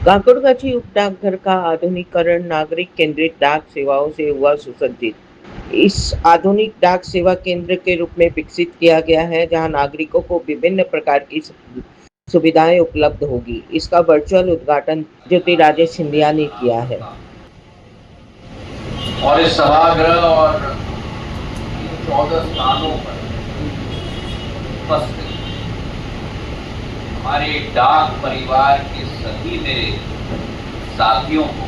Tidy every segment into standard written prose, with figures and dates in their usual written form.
काकड़गाछी उपडाकघर का आधुनिकीकरण नागरिक केंद्रित डाक सेवाओं से हुआ सुसज्जित। इस आधुनिक डाक सेवा केंद्र के रूप में विकसित किया गया है, जहां नागरिकों को विभिन्न प्रकार की सुविधाएं उपलब्ध होगी। इसका वर्चुअल उद्घाटन ज्योतिरादित्य सिंधिया ने किया है। और इस सभागृह और 14 स्थानों पर उपस्थित हमारे डाक परिवार के सभी मेरे साथियों को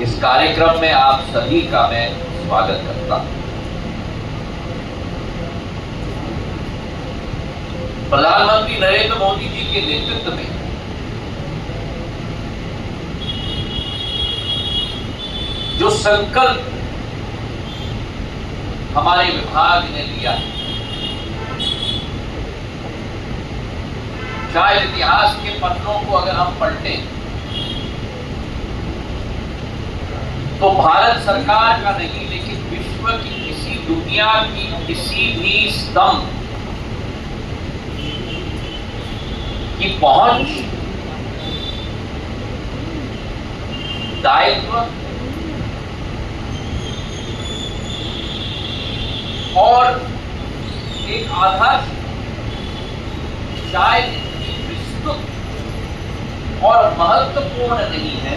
इस कार्यक्रम में आप सभी का मैं स्वागत करता हूं। प्रधानमंत्री नरेंद्र मोदी जी के नेतृत्व में जो संकल्प हमारे विभाग ने लिया है, शायद इतिहास के पन्नों को अगर हम पलटें तो भारत सरकार का नहीं, लेकिन विश्व की किसी दुनिया की किसी भी स्तंभ की पहुंच, दायित्व और एक आधार शायद इतनी विस्तृत और महत्वपूर्ण नहीं है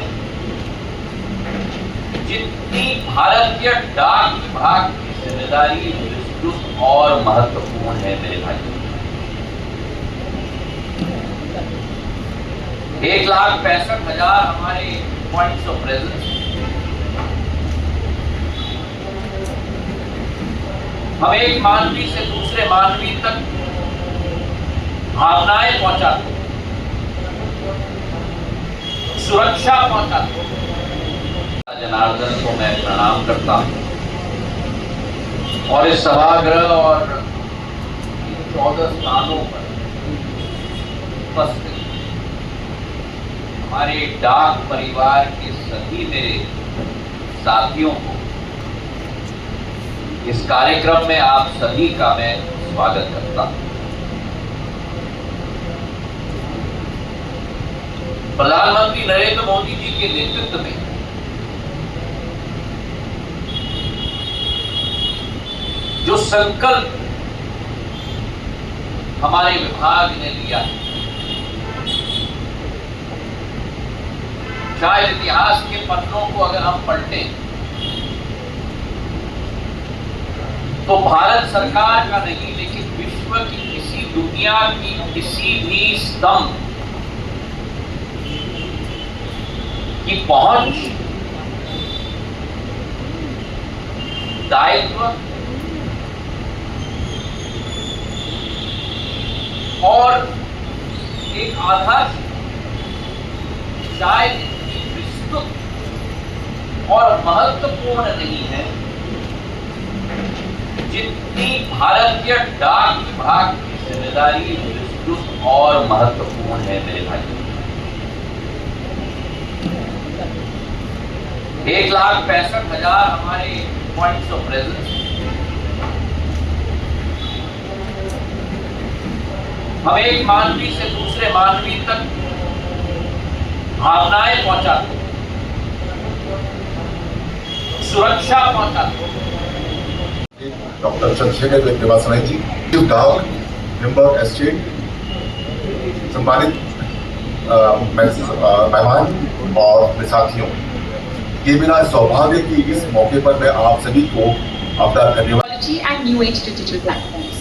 जितनी भारतीय डाक विभाग की जिम्मेदारी विस्तृत और महत्वपूर्ण है। मेरे भाई, 1,65,000 हमारे पॉइंट्स ऑफ प्रेजेंस, हम एक मानवी से दूसरे मानवी तक भावनाएं पहुंचाते, सुरक्षा पहुंचाते। जनार्दन को मैं प्रणाम करता हूं और इस सभागृह और 14 स्थानों पर उपस्थित हमारे डाक परिवार के सभी मेरे साथियों को इस कार्यक्रम में आप सभी का मैं स्वागत करता हूं। प्रधानमंत्री नरेंद्र मोदी जी के नेतृत्व में जो संकल्प हमारे विभाग ने लिया है, शायद इतिहास के पन्नों को अगर हम पलटें तो भारत सरकार का नहीं, लेकिन विश्व की किसी दुनिया की किसी भी स्तंभ की पहुंच, दायित्व और एक आधार शायद इतनी विस्तृत और महत्वपूर्ण नहीं है जितनी भारतीय डाक विभाग की जिम्मेदारी विस्तृत और महत्वपूर्ण है। मेरे भाई, 1,65,000 हमारे पॉइंट्स ऑफ प्रेजेंस, हम एक मानवी से दूसरे मानवी तक भावनाएं पहुंचाते, सुरक्षा पहुंचाते। डॉक्टर चंद्रशेखर देवासनाई जी, डाक मेंबर एस्टेट, सम्मानित मेहमान और साथियों, ये मेरा सौभाग्य कि इस मौके पर मैं आप सभी को अपना धन्यवाद। And new age digital platforms.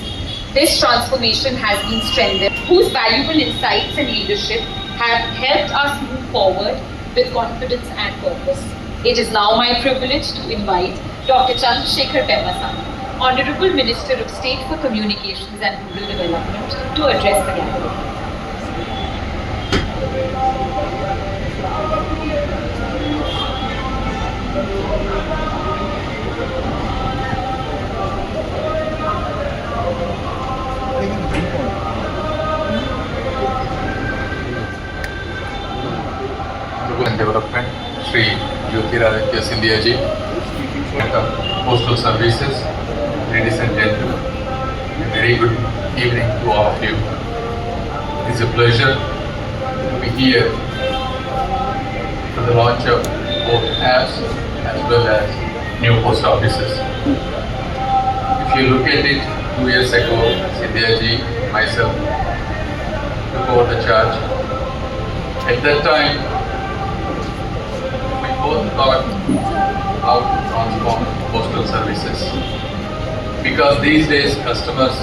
This transformation has been strengthened, whose valuable insights and leadership have helped us move forward with confidence and purpose. It is now my privilege to invite Dr. Chandrasekhar Pemasani, Honorable Minister of State for Communications and Rural Development, to address the gathering. and Development, Shri Jyotiraditya Scindia ji, Postal Services, ladies and gentlemen, a very good evening to all of you. It is a pleasure to be here for the launch of both apps as well as new post offices. If you look at it, 2 years ago, Sindhya ji, myself, took over the charge. At that time, we both thought how to transform postal services. Because these days, customers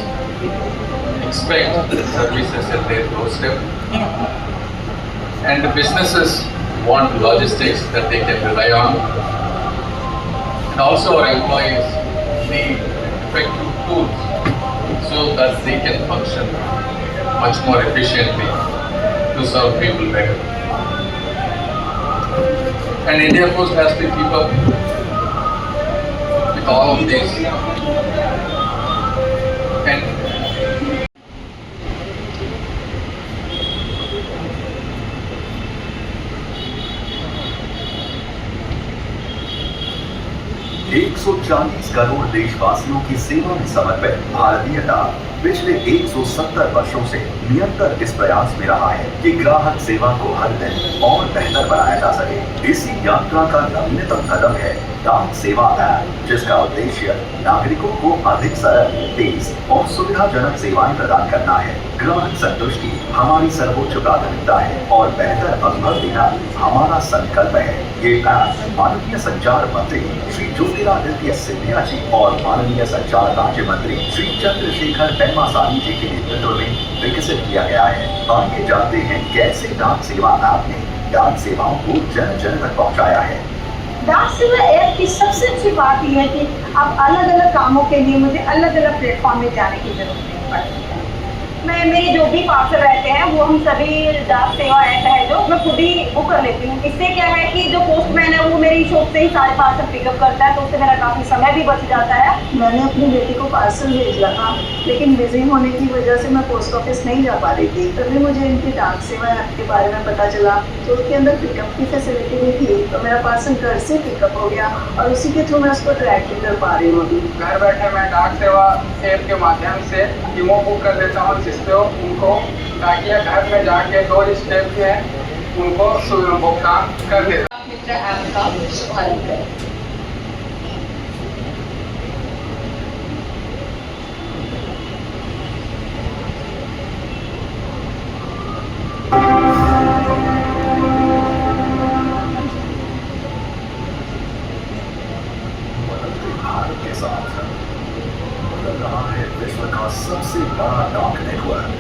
expect services at their doorstep. And the businesses want logistics that they can rely on. And also our employees need effective tools so that they can function much more efficiently to serve people better. And India Post has to keep up with all of this. And 140 crore देशवासियों की सेवा में समर्पित भारतीय डाक पिछले 170 वर्षों से निरंतर इस प्रयास में रहा है कि ग्राहक सेवा को हर दिन और बेहतर बनाया जा सके। इसी यात्रा का नवीनतम कदम है डाक सेवा ऐप, जिसका उद्देश्य नागरिकों को अधिक सरल, तेज और सुविधाजनक सेवाएं प्रदान करना है। ग्राहक संतुष्टि हमारी सर्वोच्च प्राथमिकता है और बेहतर अनुभव देना हमारा संकल्प है। ये ऐप माननीय संचार मंत्री श्री ज्योतिरादित्य सिंधिया जी और माननीय संचार राज्य मंत्री श्री चंद्रशेखर पेम्मासानी जी के नेतृत्व में विकसित किया गया है। आइए जानते हैं कैसे डाक सेवा ऐप ने डाक सेवाओं को जन जन तक पहुँचाया है। डाक सेवा ऐप की सबसे अच्छी बात यह है कि अब अलग अलग कामों के लिए मुझे अलग अलग प्लेटफॉर्म में जाने की जरूरत नहीं पड़ती है। मेरे जो भी पार्सल रहते हैं वो हम सभी डाक सेवा ऐप है जो मैं खुद ही बुक कर लेती हूँ। इससे क्या है कि जो पोस्टमैन है वो मेरी शॉप से ही सारे पार्सल पिकअप करता है, तो उससे मेरा काफ़ी समय भी बच जाता है। मैंने अपनी बेटी को पार्सल भेजा था, लेकिन बिजी होने की वजह से मैं पोस्ट ऑफिस नहीं जा पा रही थी। तभी मुझे इनकी डाक सेवा ऐप के बारे में पता चला, तो उसके अंदर पिकअप की फैसिलिटी भी थी, तो मेरा पार्सल घर से पिकअप हो गया और उसी के थ्रू मैं उसको ट्रैक भी कर पा रही हूँ। घर बैठे मैं डाक सेवा ऐप के माध्यम से ईमो बुक कर देता हूँ, जिससे उनको ताकि घर में जाके 2 स्टेप में उनको भुगतान कर देता। मित्र ऐप का शुभारंभ करें। भारत के साथ बदल रहा है विश्व का सबसे बड़ा डाक नेटवर्क।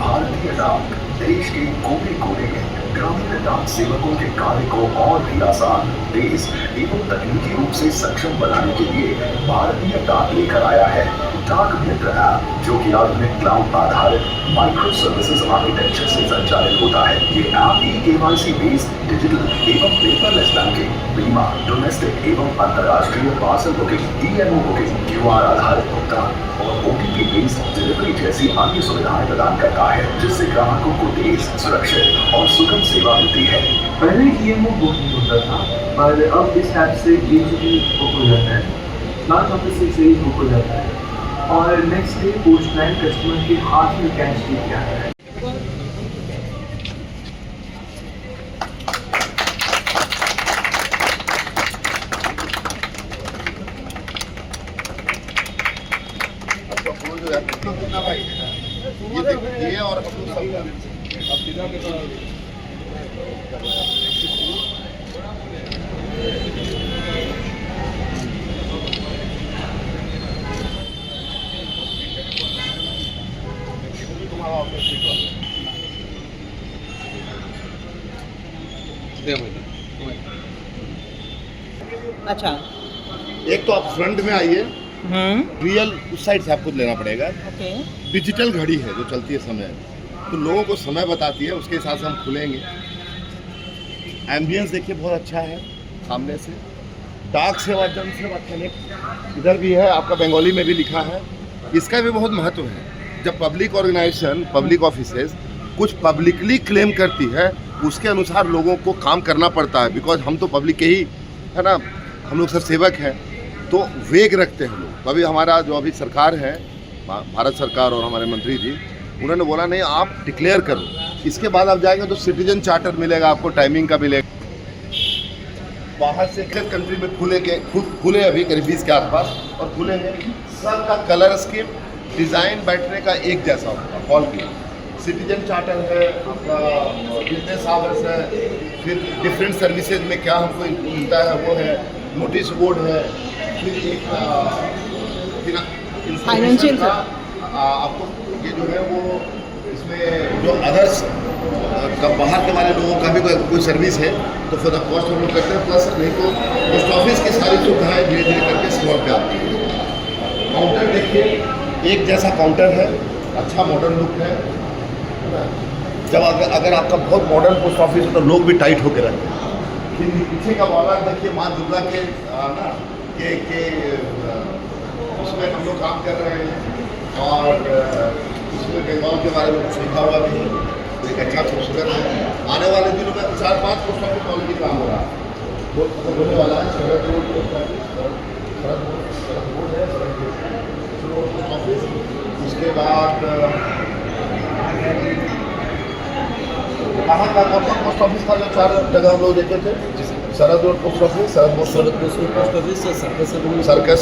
भारतीय डाक देश के कोने कोने में ग्रामीण डाक सेवकों के कार्य को और भी आसान, तेज एवं तकनीकी रूप से सक्षम बनाने के लिए भारतीय डाक लेकर आया है डाक मित्र ऐप, जो कि आधुनिक क्लाउड आधारित माइक्रो सर्विसेज आर्किटेक्चर से संचालित होता है। ये ऐप KYC बेस्ड डिजिटल एवं पेपरलेस बैंकिंग, बीमा, डोमेस्टिक एवं अंतर्राष्ट्रीय parcel booking, DMO booking, QR आधारित भुगतान और OTP बेस्ड डिलीवरी जैसी अन्य सुविधाएं प्रदान करता है, जिससे ग्राहकों को तेज, सुरक्षित और सुगम सेवा मिलती है। पहले DMO बुकिंग होता था, पर अब इस ऐप से AGP बुक हो जाता है, ब्रांच ऑफिस से बुक हो जाता है और नेक्स्ट डे पोस्टमैन कस्टमर के हाथ में कैश दे दिया है। ये और अच्छा, एक तो आप फ्रंट में आइए, रियल उस साइड से आपको लेना पड़ेगा। डिजिटल घड़ी है जो चलती है समय, तो लोगों को समय बताती है, उसके हिसाब से हम खुलेंगे। एम्बियंस देखिए बहुत अच्छा है सामने से। डाक सेवा जन सेवा कनेक्ट इधर भी है, आपका बंगाली में भी लिखा है। इसका भी बहुत महत्व है। जब पब्लिक ऑर्गेनाइजेशन, पब्लिक ऑफिसेज कुछ पब्लिकली क्लेम करती है, उसके अनुसार लोगों को काम करना पड़ता है। बिकॉज हम तो पब्लिक के ही है ना, हम लोग सब सेवक हैं, तो वेग रखते हैं लोग। अभी हमारा जो अभी सरकार है, भारत सरकार और हमारे मंत्री जी, उन्होंने बोला नहीं आप डिक्लेयर करो, इसके बाद आप जाएंगे तो सिटीजन चार्टर मिलेगा आपको, टाइमिंग का मिलेगा। बाहर से कंट्री में खुले अभी करीब 20 के आसपास और खुलेंगे, सबका कलर स्कीम डिज़ाइन बैठने का एक जैसा होगा। हॉल की सिटीजन चार्टर है, आपका बिजनेस आवर्स है, फिर डिफरेंट सर्विसेज में क्या हमको मिलता है वो है, नोटिस बोर्ड है, फिर एक फाइनेंशियल का आपको ये जो है वो इसमें जो अदर्स बाहर के वाले लोगों का भी कोई सर्विस है तो फॉर द कॉस्ट हम लोग करते हैं, प्लस नहीं तो पोस्ट ऑफिस की सारी सुविधाएं धीरे धीरे करके स्मॉल पे आती है। काउंटर देखिए एक जैसा काउंटर है, अच्छा मॉडर्न लुक है। जब अगर आपका बहुत मॉडर्न पोस्ट ऑफिस है तो लोग भी टाइट होकर रहते हैं। फिर पीछे का वाला देखिए माँ दुर्गा के ना के उसमें हम लोग काम कर रहे हैं और उसमें बेंगॉल के बारे में कुछ लिखा हुआ भी है, एक अच्छा खूबसूरत है। आने वाले दिनों में 4-5 पोस्ट ऑफिस ऑलरेडी काम हो रहा है, बहुत खत्म होने वाला है। शरद रोड पोस्ट ऑफिस, उसके बाद कहाँ का पोस्ट ऑफिस का जो 4 जगह हम लोग देखे थे, Sharad road post office, post office, circus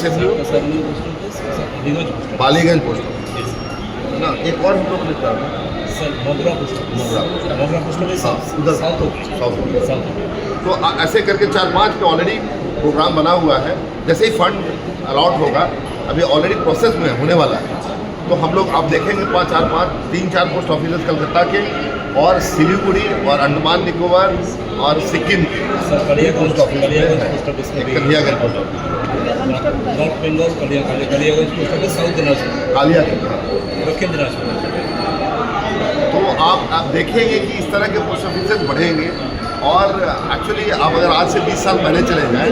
Ballygunge post office ना, एक और हम लोग लिखा है तो ऐसे करके 4-5 पे ऑलरेडी प्रोग्राम बना हुआ है। जैसे ही फंड अलॉट होगा, अभी ऑलरेडी प्रोसेस में होने वाला है, तो हम लोग आप देखेंगे 3-4 पोस्ट ऑफिस कलकत्ता के और सिलीगुड़ी और अंडमान निकोबार और सिक्किम के post office Kaliaganj post office, north Bengal Kaliaganj post office, south Dinajpur, Kaliaganj, Dakshin Dinajpur. तो आप देखेंगे कि इस तरह के पोस्ट ऑफिस बढ़ेंगे। और एक्चुअली आप अगर आज से 20 साल पहले चले जाएं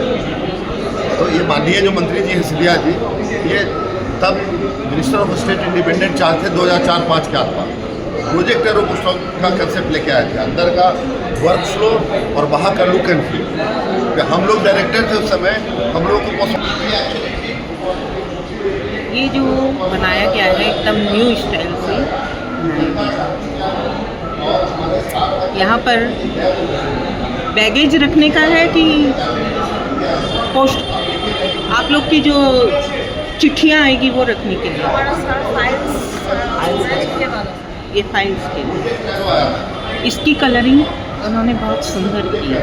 तो ये माननीय जो मंत्री जी हैं सिंधिया जी, ये तब minister of state independent charge थे 2004-5 के आसपास, प्रोजेक्ट एरो पोस्ट ऑफिस का कंसेप्ट लेके आए थे, अंदर का वर्क फ्लो और बाहर का लुक एंड फील। हम लोग डायरेक्टर थे उस समय, हम लोगों को ये जो बनाया गया है एकदम न्यू स्टाइल से, यहाँ पर बैगेज रखने का है कि पोस्ट आप लोग की जो चिट्ठियाँ आएगी वो रखने के लिए, ये फाइल्स के लिए। इसकी कलरिंग उन्होंने बहुत सुंदर की है।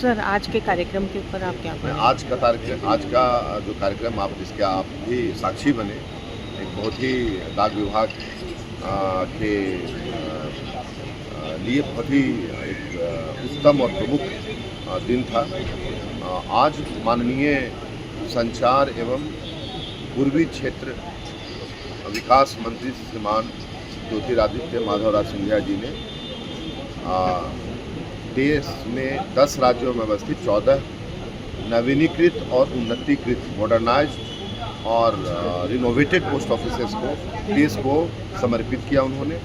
सर आज के कार्यक्रम के ऊपर आप क्या बोलेंगे? आज का जो कार्यक्रम आप जिसके आप भी साक्षी बने, एक बहुत ही डाक विभाग के लिए बहुत ही एक उत्तम और प्रमुख दिन था। आज माननीय संचार एवं पूर्वी क्षेत्र विकास मंत्री श्रीमान ज्योतिरादित्य माधवराज सिंधिया जी ने देश में 10 राज्यों में अवस्थित 14 नवीनीकृत और उन्नतीकृत मॉडर्नाइज्ड और रिनोवेटेड पोस्ट ऑफिसेस को देश को समर्पित किया उन्होंने।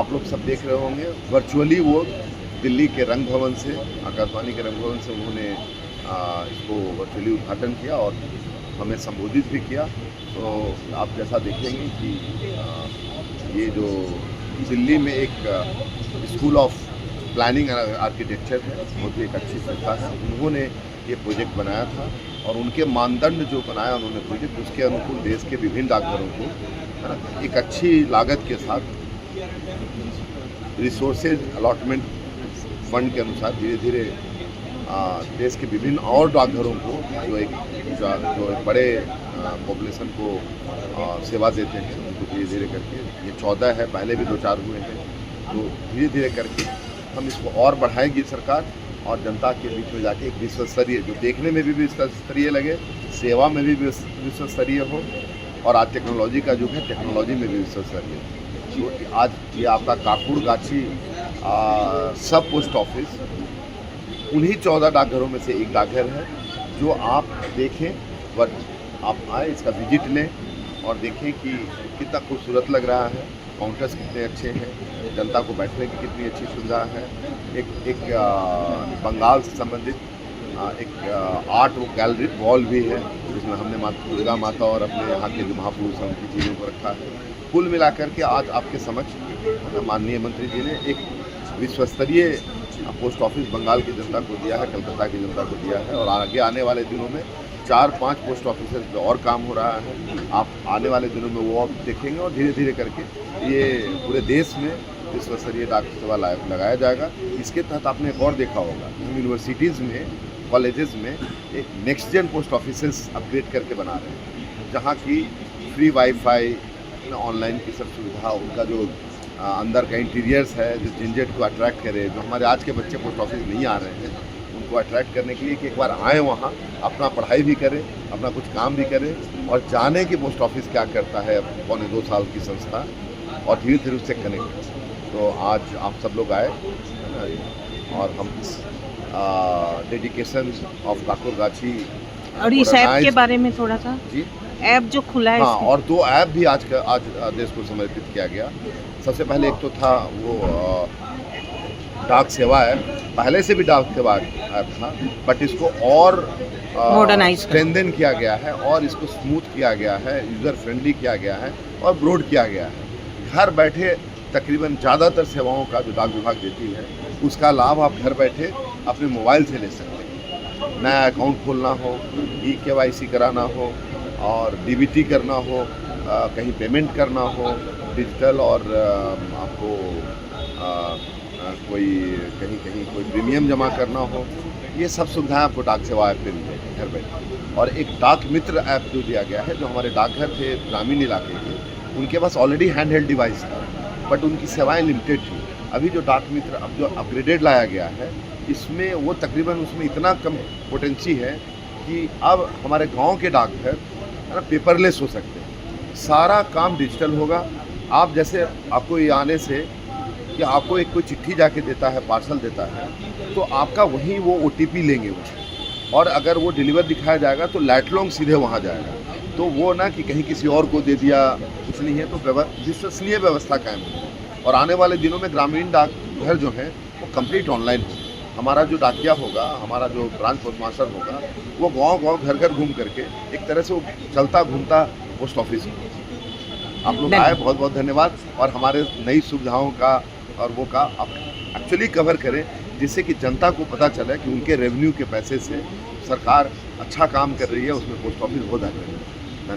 आप लोग सब देख रहे होंगे वर्चुअली वो दिल्ली के रंग भवन से, आकाशवाणी के रंग भवन से उन्होंने इसको वर्चुअली उद्घाटन किया और हमें संबोधित भी किया। तो आप जैसा देखेंगे कि ये जो दिल्ली में एक school of planning and architecture है, बहुत ही एक अच्छी संस्था है, उन्होंने ये प्रोजेक्ट बनाया था और उनके मानदंड जो बनाया उन्होंने प्रोजेक्ट, उसके अनुकूल देश के विभिन्न डाकघरों को, है ना, एक अच्छी लागत के साथ रिसोर्सेज अलॉटमेंट फंड के अनुसार धीरे धीरे देश के विभिन्न और डाकघरों को जो एक बड़े पॉपुलेशन को सेवा देते हैं उनको धीरे धीरे करके, ये 14 है, पहले भी 2-4 हुए हैं, तो धीरे धीरे करके हम इसको और बढ़ाएगी सरकार और जनता के बीच में जाके एक विश्वस्तरीय, जो देखने में भी विश्वस्तरीय लगे, सेवा में भी विश्वस्तरीय हो, और आज टेक्नोलॉजी का युग है, टेक्नोलॉजी में भी विश्वस्तरीय। तो आज ये आपका काकुड़गाछी सब पोस्ट ऑफिस उन्हीं 14 डाकघरों में से एक डाकघर है जो आप देखें, आप आए, इसका विजिट लें और देखें कि कितना खूबसूरत लग रहा है, काउंटर्स कितने अच्छे हैं, जनता को बैठने की कितनी अच्छी सुविधा है। एक बंगाल से संबंधित एक आर्ट गैलरी वॉल भी है जिसमें हमने माता दुर्गा माता और अपने यहाँ के जो महापुरुष हैं उनकी चीज़ों को रखा है। कुल मिलाकर के आज आपके समक्ष माननीय मंत्री जी ने एक विश्वस्तरीय पोस्ट ऑफिस बंगाल की जनता को दिया है, कलकत्ता की जनता को दिया है, और आगे आने वाले दिनों में 4-5 पोस्ट ऑफिस पे और काम हो रहा है। आप आने वाले दिनों में वो आप देखेंगे और धीरे धीरे करके ये पूरे देश में विश्वस्तरीय डाक सेवा लगाया जाएगा। इसके तहत आपने एक और देखा होगा, यूनिवर्सिटीज़ में, कॉलेजेस में एक next gen post offices upgrade करके बना रहे हैं, जहाँ की फ्री वाईफाई, ऑनलाइन की सब सुविधा, उनका जो अंदर का इंटीरियर्स है जो झंझट को अट्रैक्ट करे, जो हमारे आज के बच्चे पोस्ट ऑफिस नहीं आ रहे हैं उनको अट्रैक्ट करने के लिए कि एक बार आए वहाँ, अपना पढ़ाई भी करें, अपना कुछ काम भी करें और जाने कि पोस्ट ऑफिस क्या करता है, 1.25 साल की संस्था, और धीरे धीरे उससे कनेक्ट। तो आज आप सब लोग आए और हम इस डेडिकेशन ऑफ काकुड़गाछी और इस ऐप के बारे में थोड़ा सा जी, ऐप जो खुला है, हाँ, और 2 ऐप भी आज देश को समर्पित किया गया। सबसे पहले एक तो था वो डाक सेवा ऐप, पहले से भी डाक सेवा ऐप था, बट इसको और मॉडर्नाइज स्ट्रेंथन किया गया है और इसको स्मूथ किया गया है, यूज़र फ्रेंडली किया गया है और ब्रॉड किया गया है। घर बैठे तकरीबन ज़्यादातर सेवाओं का जो डाक विभाग देती है उसका लाभ आप घर बैठे अपने मोबाइल से ले सकते हैं। नया अकाउंट खोलना हो, KYC कराना हो और DBT करना हो, कहीं पेमेंट करना हो डिजिटल, और आपको कोई कहीं कोई प्रीमियम जमा करना हो, ये सब सुविधाएं आपको डाक सेवा ऐप पे मिलेगी घर बैठे। और एक डाक मित्र ऐप जो दिया गया है, जो हमारे डाकघर थे ग्रामीण इलाके के, उनके पास ऑलरेडी हैंड हेल्ड डिवाइस था बट उनकी सेवाएं लिमिटेड थी। अभी जो डाक मित्र अब जो अपग्रेडेड लाया गया है, इसमें वो तकरीबन उसमें इतना कम पोटेंसी है कि अब हमारे गांव के डाकघर है ना पेपरलेस हो सकते हैं, सारा काम डिजिटल होगा। आप जैसे आपको ये आने से कि आपको एक कोई चिट्ठी जाके देता है, पार्सल देता है, तो आपका वहीं वो OTP लेंगे वो, और अगर वो डिलीवर दिखाया जाएगा तो लैटलॉन्ग सीधे वहाँ जाएगा। तो वो ना कि कहीं किसी और को दे दिया, कुछ नहीं है, तो विश्वसनीय व्यवस्था कायम होगी। और आने वाले दिनों में ग्रामीण डाकघर जो हैं वो कंप्लीट ऑनलाइन होगा। हमारा जो डाकिया होगा, हमारा जो ब्रांच पोस्ट मास्टर होगा, वो गाँव घर घूम करके एक तरह से वो चलता घूमता पोस्ट ऑफिस होगा। आप लोग आए, बहुत बहुत धन्यवाद। और हमारे नई सुविधाओं का और वो का आप एक्चुअली कवर करें, जिससे कि जनता को पता चले कि उनके रेवेन्यू के पैसे से सरकार अच्छा काम कर रही है, उसमें पोस्ट ऑफिस बहुत है।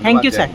Thank you sir.